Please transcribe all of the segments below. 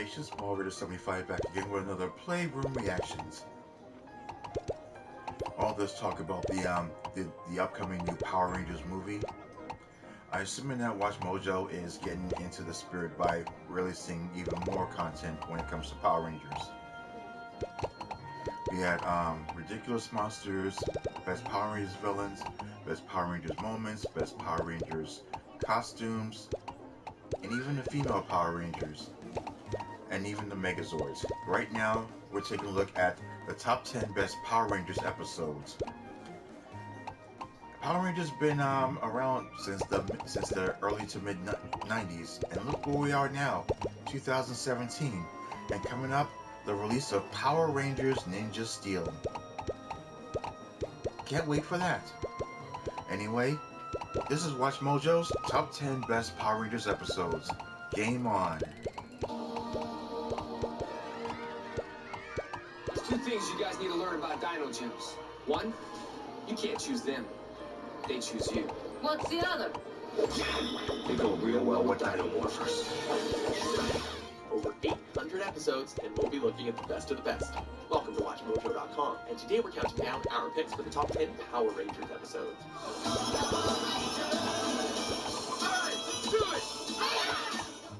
Salutations, Small Raider 75 back again with another Playroom Reactions. All this talk about the upcoming new Power Rangers movie. I assume that WatchMojo is getting into the spirit by releasing even more content when it comes to Power Rangers. We had ridiculous monsters, best Power Rangers villains, best Power Rangers moments, best Power Rangers costumes, and even the female Power Rangers, and even the Megazords. Right now, we're taking a look at the top 10 best Power Rangers episodes. Power Rangers been around since the early to mid 90s, and look where we are now, 2017, and coming up, the release of Power Rangers Ninja Steel. Can't wait for that. Anyway, this is WatchMojo's top 10 best Power Rangers episodes. Game on. There's two things you guys need to learn about Dino Gyms. One, you can't choose them. They choose you. What's the other? They go real well with Dino Morphers. Over 800 episodes, and we'll be looking at the best of the best. Welcome to WatchMojo.com, and today we're counting down our picks for the top 10 Power Rangers episodes.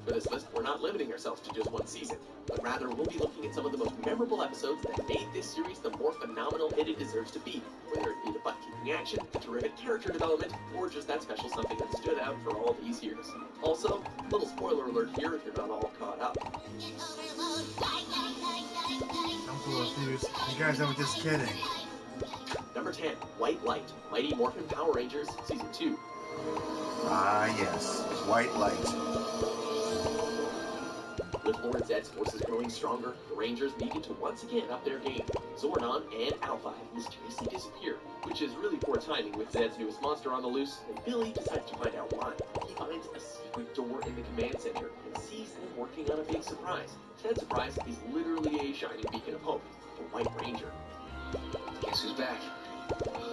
For this list, we're not limiting ourselves to just one season, but rather we'll be looking at some of the most memorable episodes that made this series the more phenomenal hit it deserves to be, whether it be the butt-kicking action, the terrific character development, or just that special something that stood out for all these years. Also, little spoiler alert here if you're not all caught up. You guys, I was just kidding. Number 10, White Light, Mighty Morphin Power Rangers, Season 2. Ah, yes, White Light. With Lord Zed's forces growing stronger, the Rangers needed to once again up their game. Zordon and Alpha mysteriously disappear, which is really poor timing with Zed's newest monster on the loose, and Billy decides to find out why. He finds a secret door in the command center and sees them working on a big surprise. Said surprise is literally a shining beacon of hope, the White Ranger. Guess who's back?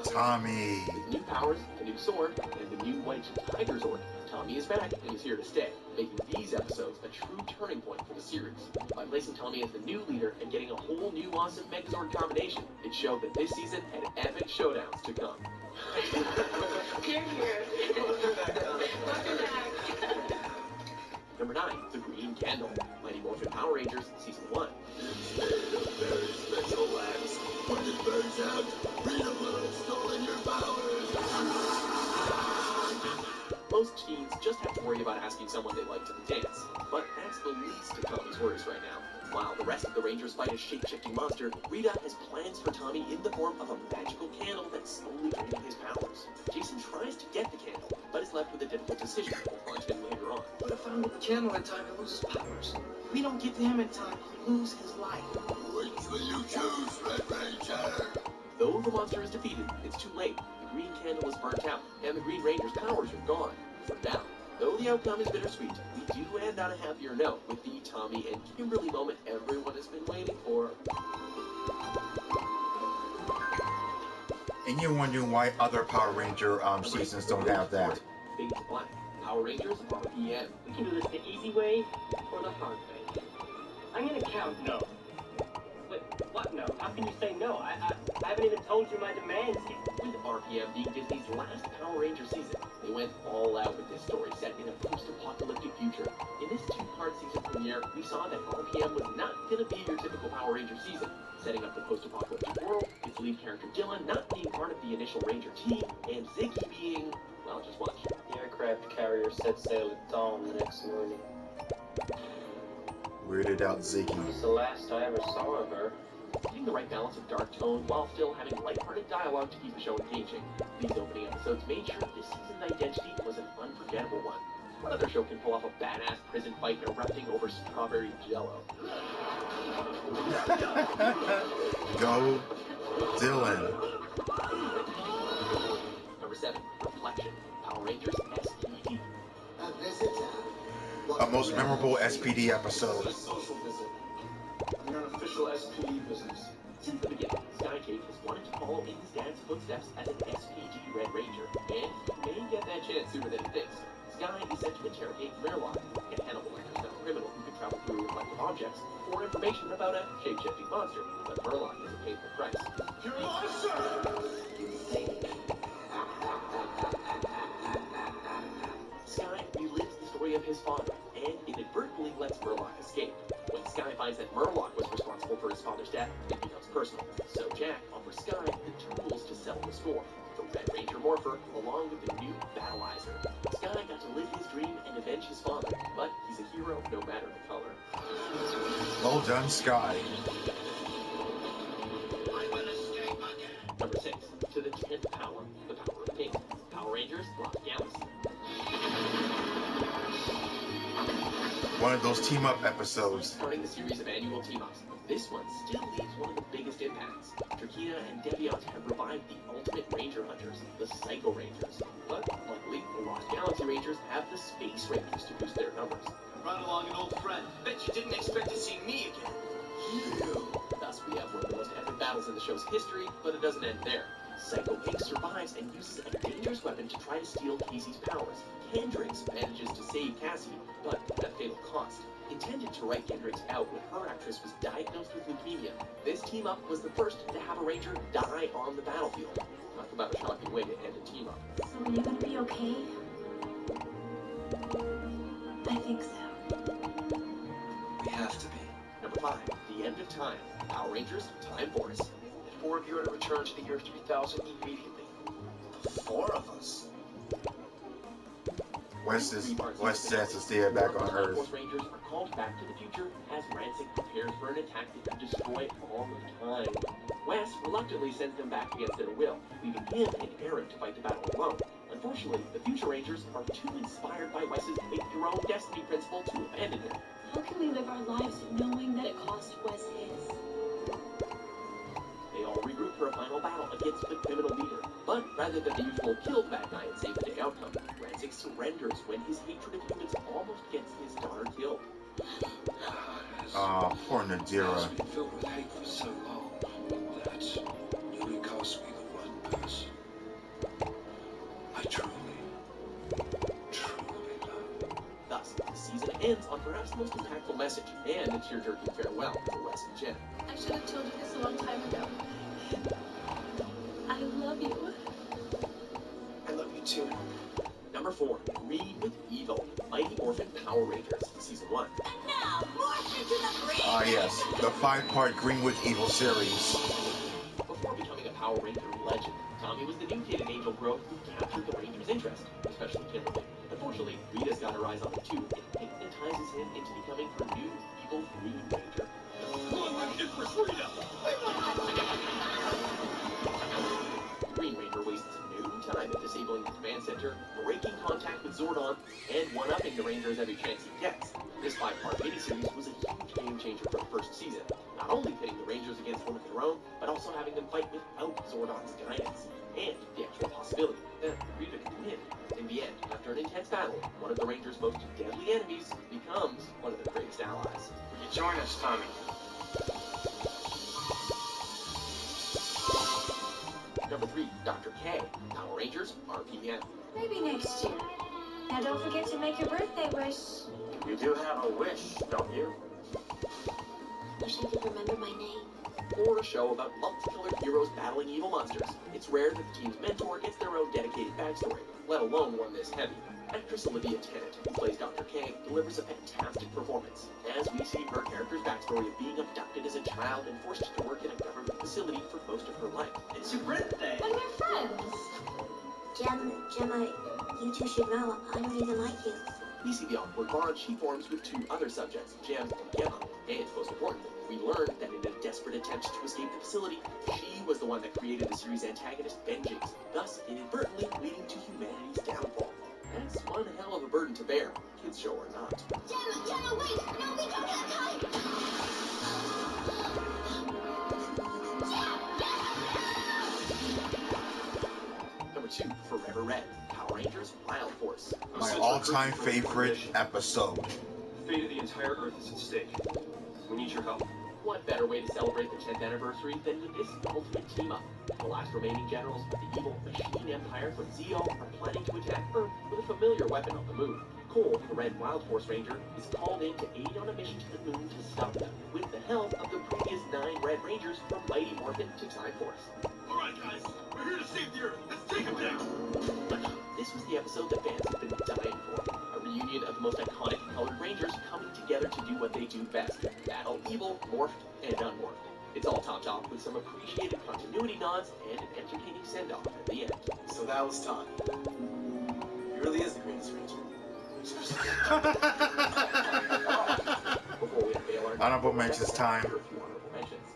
Tommy. With new powers, a new sword, and the new White Tiger Zord, Tommy is back and is here to stay, making these episodes a true turning point for the series. By placing Tommy as the new leader and getting a whole new awesome Megazord combination, it showed that this season had epic showdowns to come. You're here. Welcome back. Number 9, The Green Candle, Mighty Morphin Power Rangers, Season 1. Very special wax. When it burns out, freedom will have stolen your powers. Most teens just have to worry about asking someone they like to dance, but that's the least of Tommy's worries right now. While the rest of the Rangers fight a shape-shifting monster, Rita has plans for Tommy in the form of a magical candle that's slowly draining his powers. Jason tries to get the candle, but is left with a difficult decision we'll find him later on. What if I don't get the candle in time he loses powers? If we don't get to him in time, he'll lose his life. Which will you choose, Red Ranger? Though the monster is defeated, it's too late. The green candle is burnt out, and the Green Ranger's powers are gone. For now. Though the outcome is bittersweet, we do end on a happier note with the Tommy and Kimberly moment everyone has been waiting for. And you're wondering why other Power Ranger seasons don't have that. Fade to black. Power Rangers RPM. We can do this the easy way or the hard way. I'm gonna count no. Wait, what no? How can you say no? I haven't even told you my demands yet. With RPM being Disney's last Power Ranger season, they went all out with this story set in a post-apocalyptic future. In this two-part season premiere, we saw that RPM was not going to be your typical Power Ranger season, setting up the post-apocalyptic world, its lead character Dylan not being part of the initial Ranger team, and Ziggy being, well, just watch. The aircraft carrier set sail at dawn the next morning. Weirded out Ziggy. It was the last I ever saw of her. Getting the right balance of dark tone while still having lighthearted dialogue to keep the show engaging. These opening episodes made sure this season's identity was an unforgettable one. What other show can pull off a badass prison fight erupting over strawberry jello? Go, Dylan. Number 7, Reflection, Power Rangers SPD. A most memorable SPD episode. Social visit. An unofficial SPD business. Since the beginning, Skycake has wanted to follow in his dad's footsteps as an SPD Red Ranger, and he may get that chance sooner than he thinks. Sky is sent to interrogate Merlock, a cannibal like criminal who can travel through reflective objects Murloc as a painful price. You're a monster! You think? Sky relives the story of his father and inadvertently lets Murloc escape. When Sky finds that Murloc was responsible for his father's death, it becomes personal. So Jack offers Sky the tools to settle the score. The Red Ranger Morpher, along with the new Battleizer. Sky got to live his dream and avenge his father, but he's a hero no matter the color. Well done, Sky. I will escape again. Number 6. To the 10th power, the power of pink. Power Rangers Lost Galaxy. One of those team-up episodes. Starting the series of annual team-ups, this one still leaves one of the biggest impacts. Turkina and Deviant have revived the ultimate Ranger Hunters, the Psycho Rangers. But luckily, the Lost Galaxy Rangers have the Space Rangers to boost their numbers. Run along an old friend. Bet you didn't expect to see me again. Thus, we have one of the most epic battles in the show's history, but it doesn't end there. Psycho Pink survives and uses a dangerous weapon to try to steal Casey's powers. Kendricks manages to save Cassie, but at fatal cost. Intended to write Kendricks out when her actress was diagnosed with leukemia, this team-up was the first to have a Ranger die on the battlefield. Talk about a shocking way to end a team-up. So are you gonna be okay? I think so. We have to be. Number 5, The End of Time. Power Rangers Time Force. The 4 of you are to return to the year 3000 immediately. The 4 of us? West has to stay back on Time Earth. Force Rangers are called back to the future as Rancic prepares for an attack that could destroy all of time. Wes reluctantly sends them back against their will, leaving him and Eric to fight the battle alone. Unfortunately, the future Rangers are too inspired by Wes's make-your-own-destiny principle to abandon him. How can we live our lives knowing that it cost Wes his? They all regroup for a final battle against the criminal leader. But rather than the usual kill the bad guy and save the day outcome, Rancic surrenders when his hatred of humans almost gets his daughter killed. Poor Nadira. I've been filled with hate for so long that nearly cost me the one person I truly love. Thus, the season ends on perhaps the most impactful message and a tear-jerking farewell to Wes and Jen. I should have told you this a long time ago. I love you. I love you too. Number 4, Green with Evil, Mighty Morphin Power Rangers, Season 1. And now, morph into the green. Ah, yes, the 5-part Green with Evil series. Before becoming a Power Ranger legend, Tommy was the new kid in Angel Grove who captured the Rangers' interest, especially Kimberly. Unfortunately, Rita's got her eyes on him too, and hypnotizes him into becoming her new evil Green Ranger. Green Ranger wastes no time at disabling the command center, breaking contact with Zordon, and one-upping the Rangers every chance he gets. This 5-part miniseries was a huge game-changer for the first season, not only pitting the Rangers against one of their own, but also having them fight without Zordon's guidance, and the actual possibility that Rita could win. In the end, after an intense battle, one of the Rangers' most deadly enemies becomes one of their greatest allies. Will you join us, Tommy? Number 3, Dr. K, Power Rangers RPM. Maybe next year. Now don't forget to make your birthday wish. You do have a wish, don't you? Wish I could remember my name. Or a show about multicolored heroes battling evil monsters. It's rare that the team's mentor gets their own dedicated backstory, let alone one this heavy. Actress Olivia Tennant, who plays Dr. K, delivers a fantastic performance, as we see her character's backstory of being abducted as a child and forced to work in a government facility for most of her life. It's your birthday. And we're friends. Gemma, you two should know, I don't even like you. We see the awkward bond she forms with 2 other subjects, Jem and Gemma. And most importantly, we learn that in a desperate attempt to escape the facility, she was the one that created the series' antagonist, Vengeance, thus inadvertently leading to humanity's downfall. That's one hell of a burden to bear, kids show or not. Gemma, wait! No, we don't have time! Number 2, Forever Red, Power Rangers Wild Force. My all-time favorite episode. The fate of the entire Earth is at stake. We need your help. What better way to celebrate the 10th anniversary than with this ultimate team-up? The last remaining generals of the evil Machine Empire from Zeo are planning to attack Earth with a familiar weapon on the move, Cole, the Red Wild Force Ranger, is called in to aid on a mission to the moon to stop them, with the help of the previous 9 Red Rangers from Mighty Morphin to Time Force. Alright guys, we're here to save the Earth. Let's take him down! This was the episode that fans have been dying for. A reunion of the most iconic colored Rangers coming together to do what they do best. Battle evil, morphed, and unmorphed. It's all topped off with some appreciated continuity nods and an entertaining send-off at the end. So that was Todd. He really is the greatest Ranger. Before we unveil our Honorable mentions time. here are a few honorable mentions.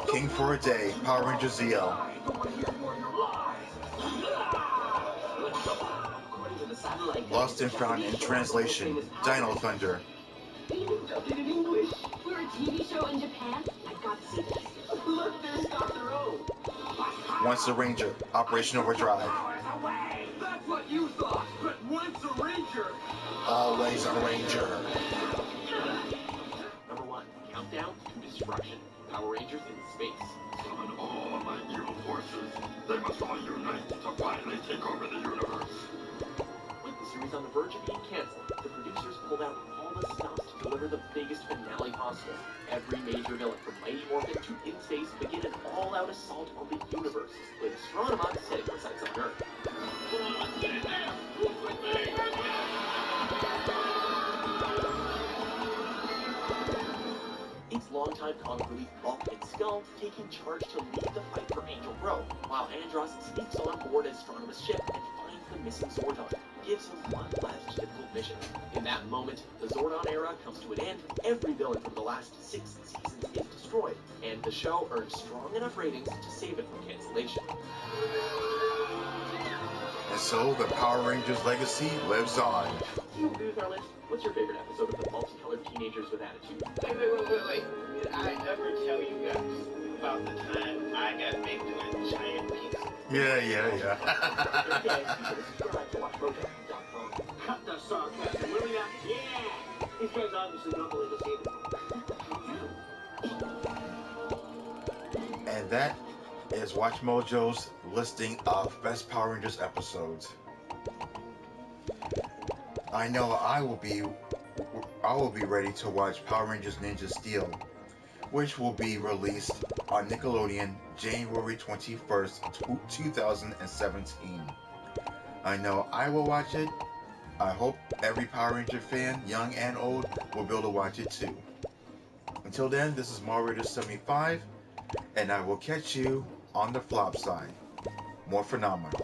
King for a Day, Power Ranger ZL. Lost and Found in Translation, Dino Thunder. Even dubbed it in English. For a TV show in Japan? I've got to see this. Look, there's Dr. O. Once a Ranger, Operation Overdrive. That's what you thought, but once a Ranger! Always a Ranger. Number 1, Countdown to Destruction. Power Rangers in Space. Summon all of my evil forces. They must all unite to finally take over the universe. With the series on the verge of being canceled, the producers pulled out all the stops to deliver the biggest finale possible. Every major villain from Mighty Morphin to In Space begin an all-out assault on the universe, with Astronema setting her sights on Earth. It's longtime comic relief Bulk and Skull taking charge to lead the fight for Angel Grove, while Andros sneaks on board Astronema's ship and finds the missing Zordon. Gives him one last difficult mission. In that moment, the Zordon era comes to an end, every villain from the last 6 seasons is destroyed, and the show earns strong enough ratings to save it from cancellation. And so the Power Rangers legacy lives on. To lose our list, what's your favorite episode of the multicolored teenagers with attitude? Wait. Did I ever tell you guys about the time I got baked in a giant pizza? Yeah. If you can, subscribe to WatchMojo.com. Cut the sarcasm, will ya? Yeah! These guys obviously don't believe us either. And that is WatchMojo's listing of best Power Rangers episodes. I know I will be ready to watch Power Rangers Ninja Steel, which will be released on Nickelodeon January 21st, 2017. I know I will watch it. I hope every Power Ranger fan, young and old, will be able to watch it too. Until then, this is Marrader75, and I will catch you on the flop side. More phenomenal.